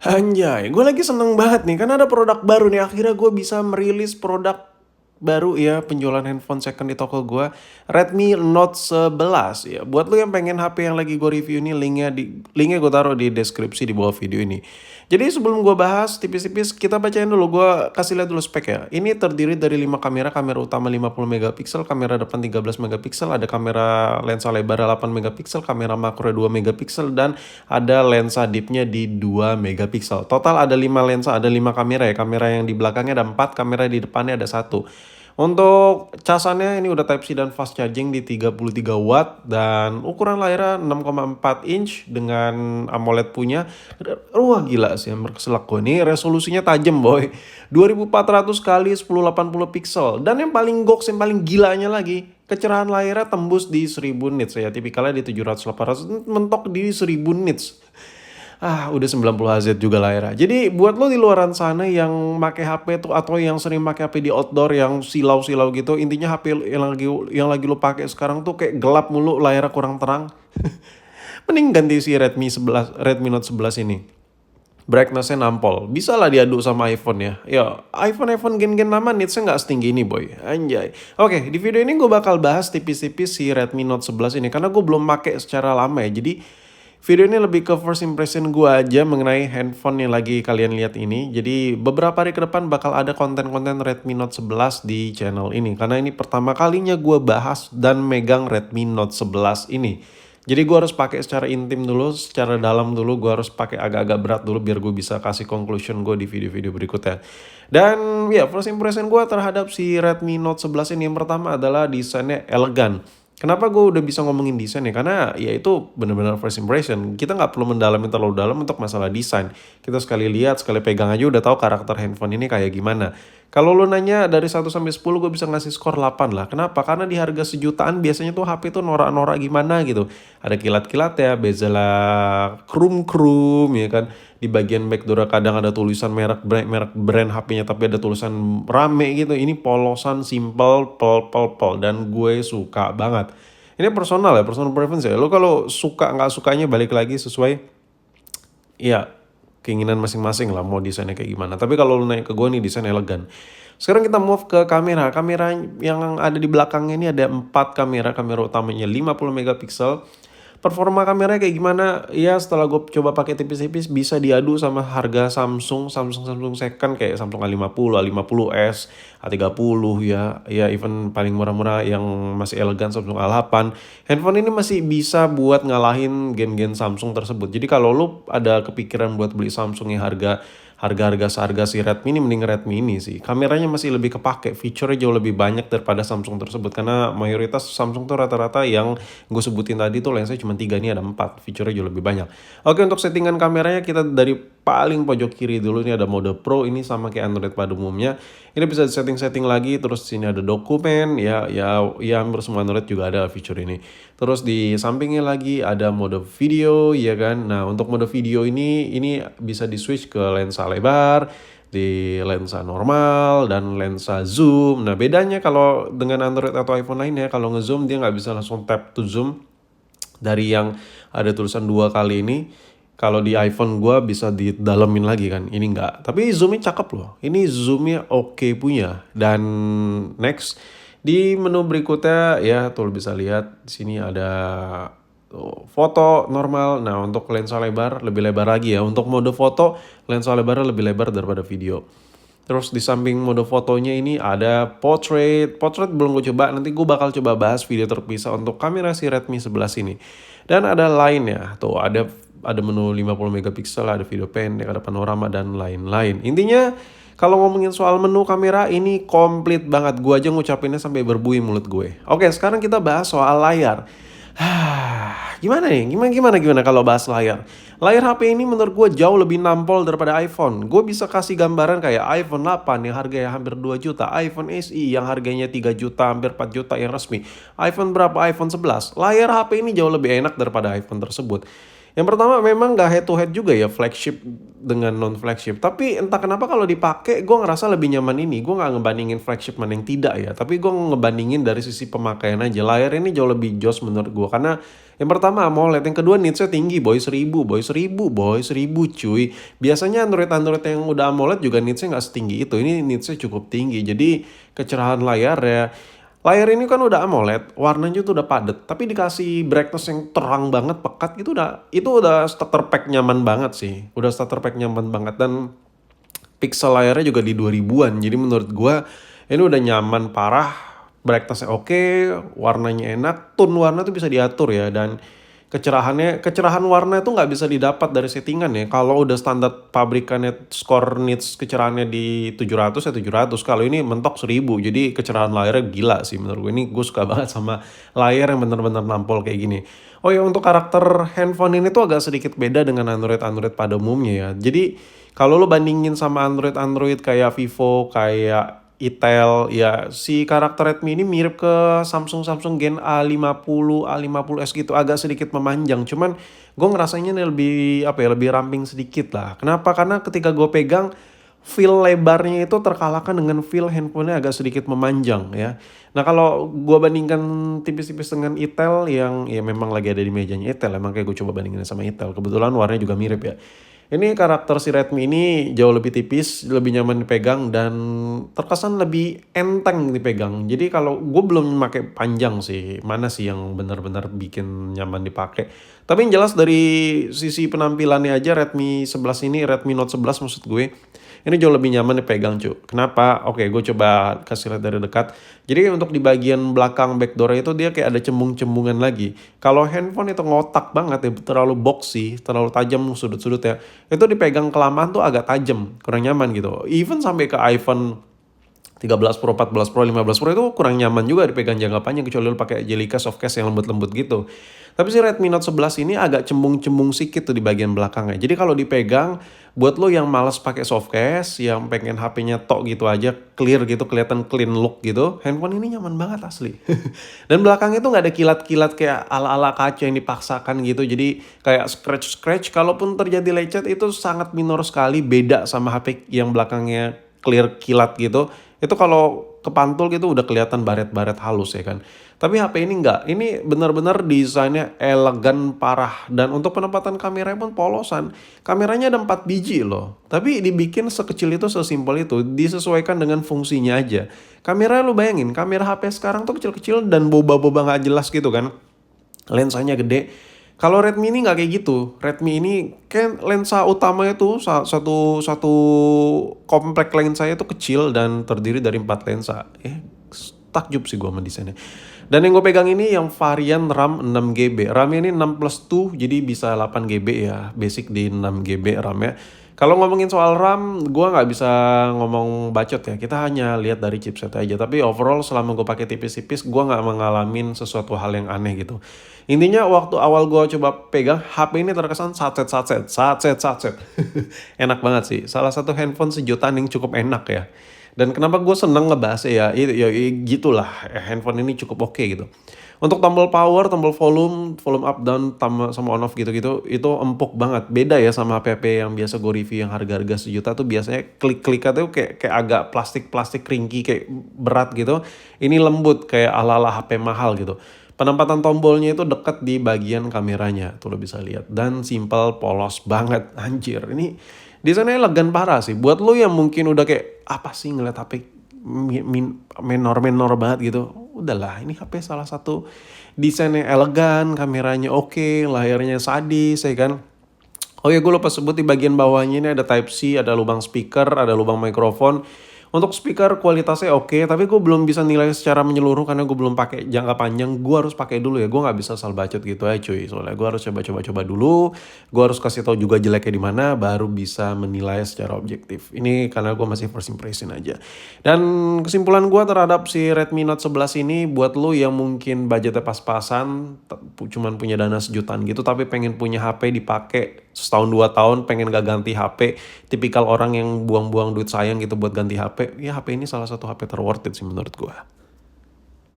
Anjay, gue lagi seneng banget nih karena ada produk baru nih. Akhirnya gue bisa merilis produk baru ya, penjualan handphone second di toko gue. Redmi Note 11 ya. Buat lu yang pengen HP yang lagi gue review ini, linknya gue taruh di deskripsi di bawah video ini. Jadi sebelum gue bahas tipis-tipis, kita bacain dulu. Gue kasih lihat dulu spek ya. Ini terdiri dari 5 kamera, kamera utama 50 megapiksel, kamera depan 13 megapiksel, ada kamera lensa lebar 8 megapiksel, kamera makro 2 megapiksel, dan ada lensa deepnya di 2 megapiksel. Total ada 5 lensa, ada 5 kamera ya. Kamera yang di belakangnya ada 4, kamera di depannya ada 1. Untuk casannya ini udah Type-C dan fast charging di 33 watt dan ukuran layarnya 6,4 inch dengan AMOLED punya. Wah gila sih, berkeselak gue nih, resolusinya tajam boy. 2400 kali 1080 pixel, dan yang paling goks, yang paling gilanya lagi, kecerahan layarnya tembus di 1000 nits ya, tipikalnya di 700-800, mentok di 1000 nits. Udah 90 Hz juga layarnya. Jadi buat lo di luaran sana yang make HP tuh atau yang sering make HP di outdoor yang silau-silau gitu, intinya HP yang lagi lo pakai sekarang tuh kayak gelap mulu, layarnya kurang terang. Mending ganti si Redmi Note 11 ini. Brightness-nya nampol. Bisa lah diadu sama iPhone ya. Ya, iPhone gen-gen lama nitsnya nggak setinggi ini boy. Anjay. Oke, di video ini gue bakal bahas tipis-tipis si Redmi Note 11 ini. Karena gue belum pakai secara lama ya. Jadi video ini lebih ke first impression gue aja mengenai handphone yang lagi kalian lihat ini. Jadi beberapa hari ke depan bakal ada konten-konten Redmi Note 11 di channel ini. Karena ini pertama kalinya gue bahas dan megang Redmi Note 11 ini. Jadi gue harus pakai secara intim dulu, secara dalam dulu, gue harus pakai agak-agak berat dulu biar gue bisa kasih conclusion gue di video-video berikutnya. Dan ya, first impression gue terhadap si Redmi Note 11 ini yang pertama adalah desainnya elegan. Kenapa gue udah bisa ngomongin desain ya? Karena ya itu benar-benar first impression. Kita nggak perlu mendalami terlalu dalam untuk masalah desain. Kita sekali lihat, sekali pegang aja udah tahu karakter handphone ini kayak gimana. Kalau lo nanya dari 1 sampai 10, gue bisa ngasih skor 8 lah. Kenapa? Karena di harga sejutaan biasanya tuh HP tuh norak-norak gimana gitu. Ada kilat-kilat ya, bezel krum-krum ya kan. Di bagian backdoor kadang ada tulisan merek brand HP-nya tapi ada tulisan rame gitu. Ini polosan, simple, pol. Dan gue suka banget. Ini personal ya, personal preference ya. Lo kalau suka nggak sukanya balik lagi sesuai ya keinginan masing-masing lah mau desainnya kayak gimana. Tapi kalau lu naik ke gue nih, desain elegan. Sekarang kita move ke kamera. Kamera yang ada di belakangnya ini ada 4 kamera. Kamera utamanya 50 megapiksel. Performa kameranya kayak gimana? Ya setelah gue coba pakai tipis-tipis bisa diadu sama harga Samsung second kayak Samsung A50, A50s, A30 ya. Ya even paling murah-murah yang masih elegan Samsung A8. Handphone ini masih bisa buat ngalahin gen-gen Samsung tersebut. Jadi kalau lu ada kepikiran buat beli Samsung yang harga seharga si Redmi ini, mending Redmi ini sih. Kameranya masih lebih kepake, fiturnya jauh lebih banyak daripada Samsung tersebut. Karena mayoritas Samsung tuh rata-rata yang gue sebutin tadi tuh lensanya cuma 3, ini ada 4, fiturnya jauh lebih banyak. Oke, untuk settingan kameranya kita dari paling pojok kiri dulu, ini ada mode Pro, ini sama kayak Android pada umumnya. Ini bisa setting lagi, terus sini ada dokumen, ya hampir semua Android juga ada fitur ini. Terus di sampingnya lagi ada mode video, ya kan. Nah, untuk mode video ini bisa di switch ke lensa lebar, di lensa normal, dan lensa zoom. Nah, bedanya kalau dengan Android atau iPhone lainnya, kalau ngezoom dia nggak bisa langsung tap to zoom dari yang ada tulisan 2 kali ini. Kalau di iPhone gue bisa didalemin lagi kan, ini enggak. Tapi zoomnya cakep loh, ini zoomnya oke punya. Dan next, di menu berikutnya ya tuh bisa lihat di sini ada foto normal. Nah untuk lensa lebar lebih lebar lagi ya. Untuk mode foto lensa lebarnya lebih lebar daripada video. Terus di samping mode fotonya ini ada portrait. Portrait belum gue coba, nanti gue bakal coba bahas video terpisah untuk kamera si Redmi 11 ini. Dan ada lainnya, tuh ada menu 50 megapiksel, ada video pendek, ada panorama dan lain-lain. Intinya kalau ngomongin soal menu kamera ini komplit banget. Gue aja ngucapinnya sampai berbuih mulut gue. Oke, sekarang kita bahas soal layar. Gimana nih? Gimana kalau bahas layar? Layar HP ini menurut gue jauh lebih nampol daripada iPhone. Gue bisa kasih gambaran kayak iPhone 8 yang harganya hampir 2 juta, iPhone SE yang harganya 3 juta, hampir 4 juta yang resmi. iPhone berapa? iPhone 11. Layar HP ini jauh lebih enak daripada iPhone tersebut. Yang pertama memang gak head to head juga ya, flagship dengan non flagship. Tapi entah kenapa kalau dipakai gue ngerasa lebih nyaman ini. Gue nggak ngebandingin flagship mana yang tidak ya. Tapi gue ngebandingin dari sisi pemakaian aja. Layar ini jauh lebih jos menurut gue. Karena yang pertama AMOLED, yang kedua nitsnya tinggi boy, 1000 boy, 1000 boy, 1000 cuy. Biasanya Android yang udah AMOLED juga nitsnya nggak setinggi itu. Ini nitsnya cukup tinggi. Jadi kecerahan layar ya. Layar ini kan udah AMOLED, warnanya tuh udah padet, tapi dikasih brightness yang terang banget, pekat, itu udah starter pack nyaman banget sih. Udah starter pack nyaman banget dan pixel layarnya juga di 2000-an. Jadi menurut gua ini udah nyaman parah, brightness-nya oke, warnanya enak, tone warna tuh bisa diatur ya, dan kecerahan warna itu nggak bisa didapat dari settingan ya. Kalau udah standar pabrikannya skor nits kecerahannya di 700 ya 700. Kalau ini mentok 1000. Jadi kecerahan layarnya gila sih menurut gue. Ini gue suka banget sama layar yang bener-bener nampol kayak gini. Oh ya, untuk karakter handphone ini tuh agak sedikit beda dengan Android pada umumnya ya. Jadi kalau lo bandingin sama Android kayak Vivo, kayak Itel, ya si karakter Redmi ini mirip ke Samsung Gen A50, A50s gitu, agak sedikit memanjang. Cuman gue ngerasanya ini lebih apa ya, lebih ramping sedikit lah. Kenapa? Karena ketika gue pegang, feel lebarnya itu terkalahkan dengan feel handphonenya agak sedikit memanjang ya. Nah kalau gue bandingkan tipis-tipis dengan Itel yang ya memang lagi ada di mejanya Itel, emang kayak gue coba bandingin sama Itel. Kebetulan warnanya juga mirip ya. Ini karakter si Redmi ini jauh lebih tipis, lebih nyaman dipegang, dan terkesan lebih enteng dipegang. Jadi kalau gue belum pakai panjang sih, mana sih yang benar-benar bikin nyaman dipakai. Tapi yang jelas dari sisi penampilannya aja Redmi Note 11 maksud gue, ini jauh lebih nyaman dipegang cuy. Kenapa? Oke, gue coba kasih lihat dari dekat. Jadi untuk di bagian belakang backdoor itu dia kayak ada cembung-cembungan lagi. Kalau handphone itu ngotak banget ya, terlalu boxy, terlalu tajam sudut-sudut ya. Itu dipegang kelamaan tuh agak tajam, kurang nyaman gitu. Even sampai ke iPhone 13 Pro, 14 Pro, 15 Pro itu kurang nyaman juga dipegang jangka panjang, kecuali lu pakai Jellycase soft case yang lembut-lembut gitu. Tapi si Redmi Note 11 ini agak cembung-cembung sedikit tuh di bagian belakangnya. Jadi kalau dipegang, buat lo yang males pakai soft case, yang pengen HP-nya tok gitu aja, clear gitu, kelihatan clean look gitu, handphone ini nyaman banget asli. Dan belakangnya tuh nggak ada kilat-kilat kayak ala-ala kaca yang dipaksakan gitu. Jadi kayak scratch-scratch, kalaupun terjadi lecet itu sangat minor sekali, beda sama HP yang belakangnya clear kilat gitu. Itu kalau kepantul gitu udah kelihatan baret-baret halus ya kan. Tapi HP ini enggak. Ini benar-benar desainnya elegan parah. Dan untuk penempatan kameranya pun polosan. Kameranya ada 4 biji loh. Tapi dibikin sekecil itu, sesimpel itu. Disesuaikan dengan fungsinya aja. Kameranya lu bayangin, kamera HP sekarang tuh kecil-kecil dan boba-boba gak jelas gitu kan. Lensanya gede. Kalau Redmi ini nggak kayak gitu. Redmi ini kan lensa utamanya tuh satu komplek lensa itu kecil dan terdiri dari 4 lensa. Takjub sih gue sama desainnya. Dan yang gue pegang ini yang varian RAM 6GB. RAM ini 6 plus 2 jadi bisa 8GB ya. Basic di 6GB RAM ya. Kalau ngomongin soal RAM, gue nggak bisa ngomong bacot ya. Kita hanya lihat dari chipset aja. Tapi overall selama gue pakai tipis-tipis, gue nggak mengalami sesuatu hal yang aneh gitu. Intinya waktu awal gue coba pegang, HP ini terkesan satset. Enak banget sih. Salah satu handphone sejutaan yang cukup enak ya. Dan kenapa gue seneng ngebahasnya ya, ya gitulah, handphone ini cukup oke gitu. Untuk tombol power, tombol volume up down, sama on off gitu-gitu, itu empuk banget. Beda ya sama HP-HP yang biasa gue review yang harga-harga sejuta tuh biasanya klik-kliknya tuh kayak agak plastik ringkih, kayak berat gitu. Ini lembut kayak ala-ala HP mahal gitu. Penempatan tombolnya itu dekat di bagian kameranya, tuh lo bisa lihat. Dan simple, polos banget, anjir. Ini desainnya elegan parah sih. Buat lo yang mungkin udah kayak, apa sih ngeliat HP menor banget gitu. Udahlah, ini HP salah satu desainnya elegan, kameranya oke, layarnya sadis, ya kan. Oh ya, gue lupa sebut di bagian bawahnya ini ada Type-C, ada lubang speaker, ada lubang mikrofon. Untuk speaker kualitasnya oke, tapi gue belum bisa nilai secara menyeluruh karena gue belum pakai jangka panjang. Gue harus pakai dulu ya, gue nggak bisa asal bacot gitu aja cuy. Soalnya gue harus coba dulu, gue harus kasih tahu juga jeleknya di mana, baru bisa menilai secara objektif. Ini karena gue masih first impression aja. Dan kesimpulan gue terhadap si Redmi Note 11 ini, buat lo yang mungkin budgetnya pas-pasan, cuman punya dana sejutaan gitu, tapi pengen punya HP dipakai setahun 2 tahun, pengen gak ganti HP, tipikal orang yang buang-buang duit sayang gitu buat ganti HP, ya HP ini salah satu HP terworth it sih menurut gue.